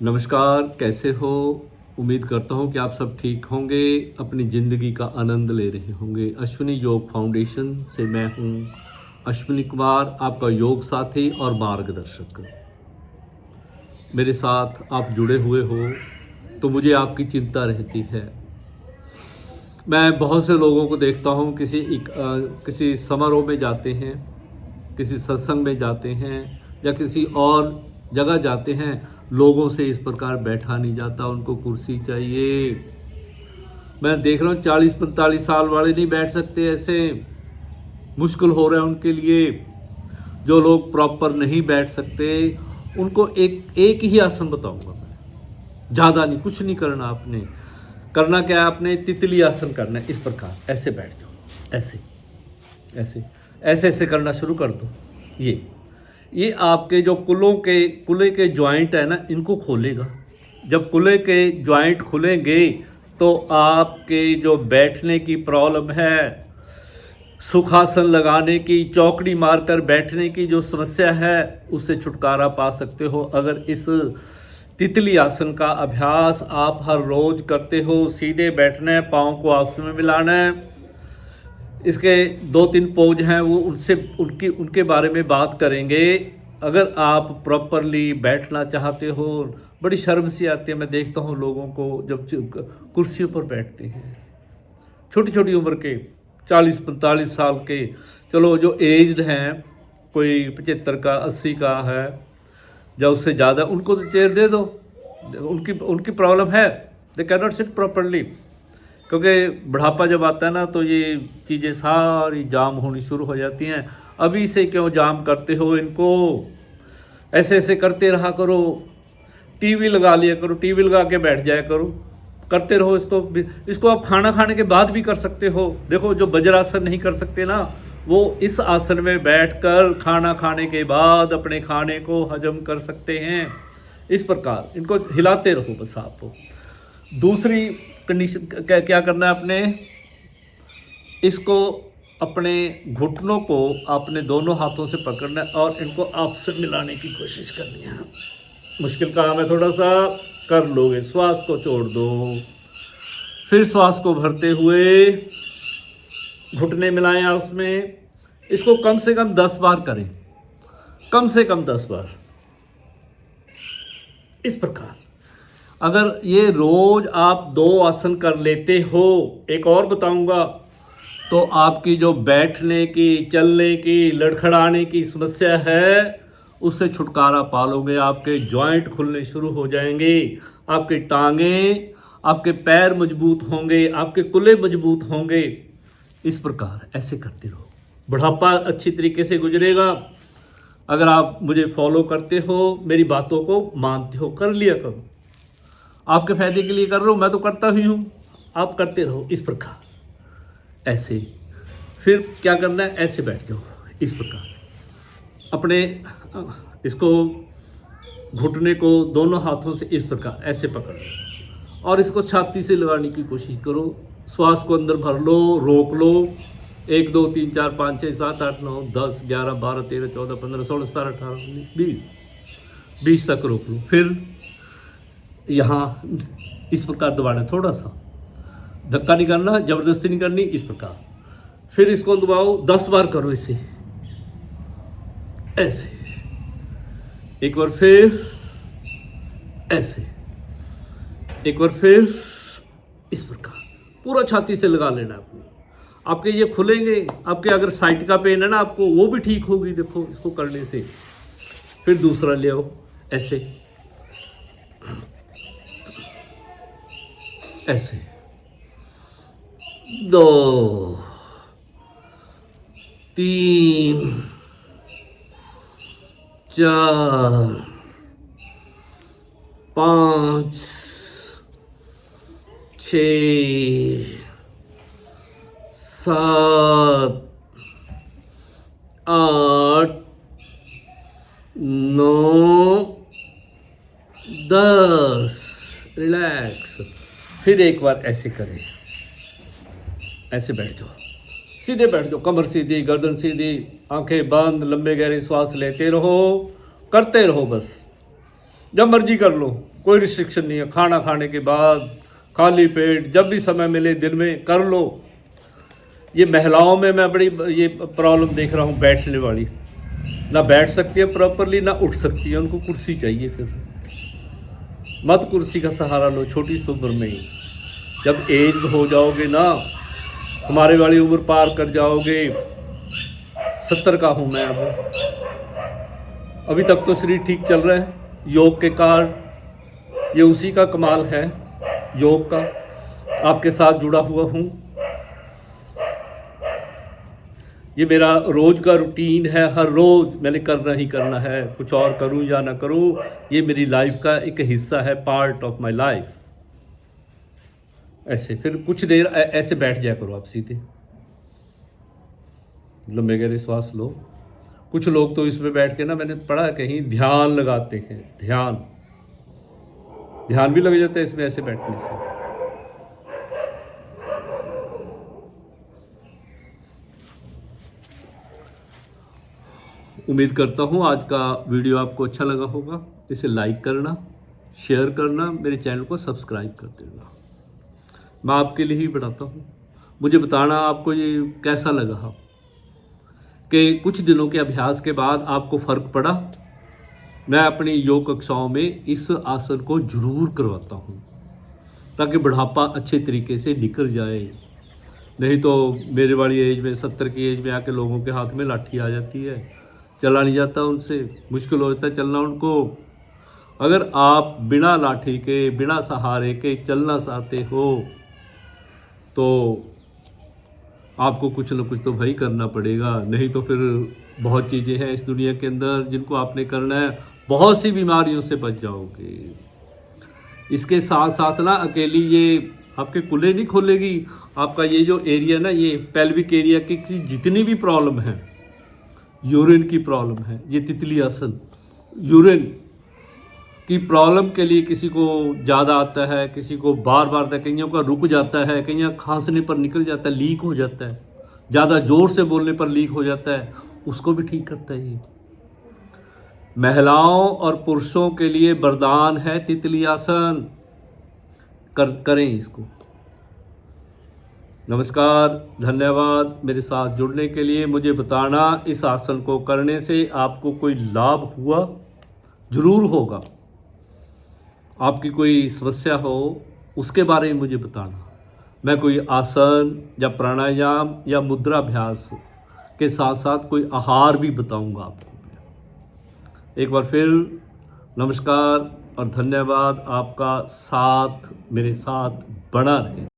नमस्कार, कैसे हो? उम्मीद करता हूँ कि आप सब ठीक होंगे, अपनी ज़िंदगी का आनंद ले रहे होंगे। अश्विनी योग फाउंडेशन से मैं हूँ अश्विनी कुमार, आपका योग साथी और मार्गदर्शक। मेरे साथ आप जुड़े हुए हो तो मुझे आपकी चिंता रहती है। मैं बहुत से लोगों को देखता हूँ किसी समारोह में जाते हैं, किसी सत्संग में जाते हैं या किसी और जगह जाते हैं, लोगों से इस प्रकार बैठा नहीं जाता, उनको कुर्सी चाहिए। मैं देख रहा हूँ 40-45 साल वाले नहीं बैठ सकते, ऐसे मुश्किल हो रहा है उनके लिए। जो लोग प्रॉपर नहीं बैठ सकते उनको एक ही आसन बताऊंगा मैं, ज़्यादा नहीं, कुछ नहीं करना आपने। करना क्या है, आपने तितली आसन करना है। इस प्रकार ऐसे बैठ जाओ, ऐसे ऐसे ऐसे ऐसे करना शुरू कर दो। ये आपके जो कुले के जॉइंट है ना, इनको खोलेगा। जब कुले के जॉइंट खुलेंगे तो आपके जो बैठने की प्रॉब्लम है, सुखासन लगाने की, चौकड़ी मारकर बैठने की जो समस्या है, उससे छुटकारा पा सकते हो अगर इस तितली आसन का अभ्यास आप हर रोज करते हो। सीधे बैठना है, पाँव को आपस में मिलाना है। इसके 2-3 पोज हैं, वो उनके बारे में बात करेंगे। अगर आप प्रॉपरली बैठना चाहते हो, बड़ी शर्म सी आती है, मैं देखता हूँ लोगों को जब कुर्सियों पर बैठते हैं, छोटी छोटी उम्र के 40-45 साल के, चलो जो एज्ड हैं, कोई 75 का 80 का है या उससे ज़्यादा, उनको तो चेयर दे दो। उनकी प्रॉब्लम है, they can not sit properly. क्योंकि बुढ़ापा जब आता है ना तो ये चीज़ें सारी जाम होनी शुरू हो जाती हैं। अभी से क्यों जाम करते हो इनको? ऐसे ऐसे करते रहा करो, टीवी लगा लिया करो, टीवी लगा के बैठ जाया करो, करते रहो। इसको आप खाना खाने के बाद भी कर सकते हो। देखो, जो वज्रासन नहीं कर सकते ना, वो इस आसन में बैठकर खाना खाने के बाद अपने खाने को हजम कर सकते हैं। इस प्रकार इनको हिलाते रहो बस आप। दूसरी कंडीशन क्या करना है आपने, इसको अपने घुटनों को आपने दोनों हाथों से पकड़ना है और इनको आपस में मिलाने की कोशिश करनी है। मुश्किल काम है थोड़ा सा, कर लोगे। श्वास को छोड़ दो, फिर श्वास को भरते हुए घुटने मिलाएं आपस में। इसको कम से कम 10 बार करें, कम से कम 10 बार। इस प्रकार अगर ये रोज आप 2 आसन कर लेते हो, एक और बताऊंगा, तो आपकी जो बैठने की, चलने की, लड़खड़ाने की समस्या है, उससे छुटकारा पा लोगे। आपके जॉइंट खुलने शुरू हो जाएंगे, आपकी टांगें, आपके पैर मजबूत होंगे, आपके कुल्ले मजबूत होंगे। इस प्रकार ऐसे करते रहो, बुढ़ापा अच्छी तरीके से गुजरेगा। अगर आप मुझे फॉलो करते हो, मेरी बातों को मानते हो, कर लिया करो। आपके फायदे के लिए कर रहा हूँ, मैं तो करता ही हूँ, आप करते रहो। इस प्रकार ऐसे। फिर क्या करना है, ऐसे बैठ जाओ इस प्रकार। अपने इसको घुटने को दोनों हाथों से इस प्रकार ऐसे पकड़ लो और इसको छाती से लगाने की कोशिश करो। श्वास को अंदर भर लो, रोक लो। 1 2 3 4 5 6 7 8 9 10 11 12 13 14 15 16 17 18 19 20 तक रोक लो। फिर यहाँ इस प्रकार दबाना, थोड़ा सा धक्का नहीं करना, जबरदस्ती नहीं करनी। इस प्रकार फिर इसको दबाओ, 10 बार करो इसे ऐसे। एक बार फिर ऐसे, एक बार फिर इस प्रकार। पूरा छाती से लगा लेना अपनी। आपके ये खुलेंगे, आपके अगर साइड का पेन है ना आपको, वो भी ठीक होगी। देखो, इसको करने से। फिर दूसरा ले आओ ऐसे ऐसे। 2 3 4 5 6 7 8 9 10। रिलैक्स। फिर एक बार ऐसे करें, ऐसे बैठ जाओ, सीधे बैठ जाओ, कमर सीधी, गर्दन सीधी, आंखें बंद, लंबे गहरे श्वास लेते रहो, करते रहो बस, जब मर्जी कर लो। कोई रिस्ट्रिक्शन नहीं है। खाना खाने के बाद खाली पेट जब भी समय मिले दिन में कर लो। ये महिलाओं में मैं बड़ी ये प्रॉब्लम देख रहा हूँ, बैठने वाली, ना बैठ सकती है प्रॉपरली ना उठ सकती है, उनको कुर्सी चाहिए। फिर मत कुर्सी का सहारा लो छोटी सी उम्र में ही। जब एज हो जाओगे ना, हमारे वाली उम्र पार कर जाओगे, 70 का हूँ मैं अब, अभी तक तो शरीर ठीक चल रहा है योग के कारण। ये उसी का कमाल है योग का, आपके साथ जुड़ा हुआ हूँ। ये मेरा रोज का रूटीन है, हर रोज मैंने करना ही करना है, कुछ और करूं या ना करूं, ये मेरी लाइफ का एक हिस्सा है, पार्ट ऑफ माय लाइफ। ऐसे फिर कुछ देर ऐसे बैठ जाया करो आप सीधे, लंबे गहरे श्वास लो। कुछ लोग तो इसमें बैठ के ना, मैंने पढ़ा कहीं, ध्यान लगाते हैं, ध्यान भी लग जाता है इसमें ऐसे बैठने से। उम्मीद करता हूँ आज का वीडियो आपको अच्छा लगा होगा। इसे लाइक करना, शेयर करना, मेरे चैनल को सब्सक्राइब कर देना। मैं आपके लिए ही बनाता हूँ। मुझे बताना आपको ये कैसा लगा, कि कुछ दिनों के अभ्यास के बाद आपको फ़र्क पड़ा। मैं अपनी योग कक्षाओं में इस आसन को जरूर करवाता हूँ, ताकि बुढ़ापा अच्छे तरीके से निकल जाए। नहीं तो मेरे वाली एज में, 70 की एज में आके लोगों के हाथ में लाठी आ जाती है, चला नहीं जाता उनसे, मुश्किल हो जाता है चलना उनको। अगर आप बिना लाठी के, बिना सहारे के चलना चाहते हो तो आपको कुछ न कुछ तो भाई करना पड़ेगा। नहीं तो फिर बहुत चीज़ें हैं इस दुनिया के अंदर जिनको आपने करना है, बहुत सी बीमारियों से बच जाओगे। इसके साथ साथ ना अकेली ये आपके कुल्ले नहीं खोलेगी। आपका ये जो एरिया ना, ये पेल्विक एरिया की जितनी भी प्रॉब्लम है, यूरिन की प्रॉब्लम है, ये तितली आसन यूरिन की प्रॉब्लम के लिए किसी को ज़्यादा आता है, किसी को बार बार आता है, कईयों का रुक जाता है, कईयों खांसने पर निकल जाता है, लीक हो जाता है, ज़्यादा ज़ोर से बोलने पर लीक हो जाता है, उसको भी ठीक करता है। ये महिलाओं और पुरुषों के लिए वरदान है तितली आसन। करें इसको। नमस्कार, धन्यवाद मेरे साथ जुड़ने के लिए। मुझे बताना इस आसन को करने से आपको कोई लाभ हुआ, ज़रूर होगा। आपकी कोई समस्या हो उसके बारे में मुझे बताना। मैं कोई आसन या प्राणायाम या मुद्राभ्यास के साथ साथ कोई आहार भी बताऊंगा आपको। एक बार फिर नमस्कार और धन्यवाद। आपका साथ मेरे साथ बना रहे।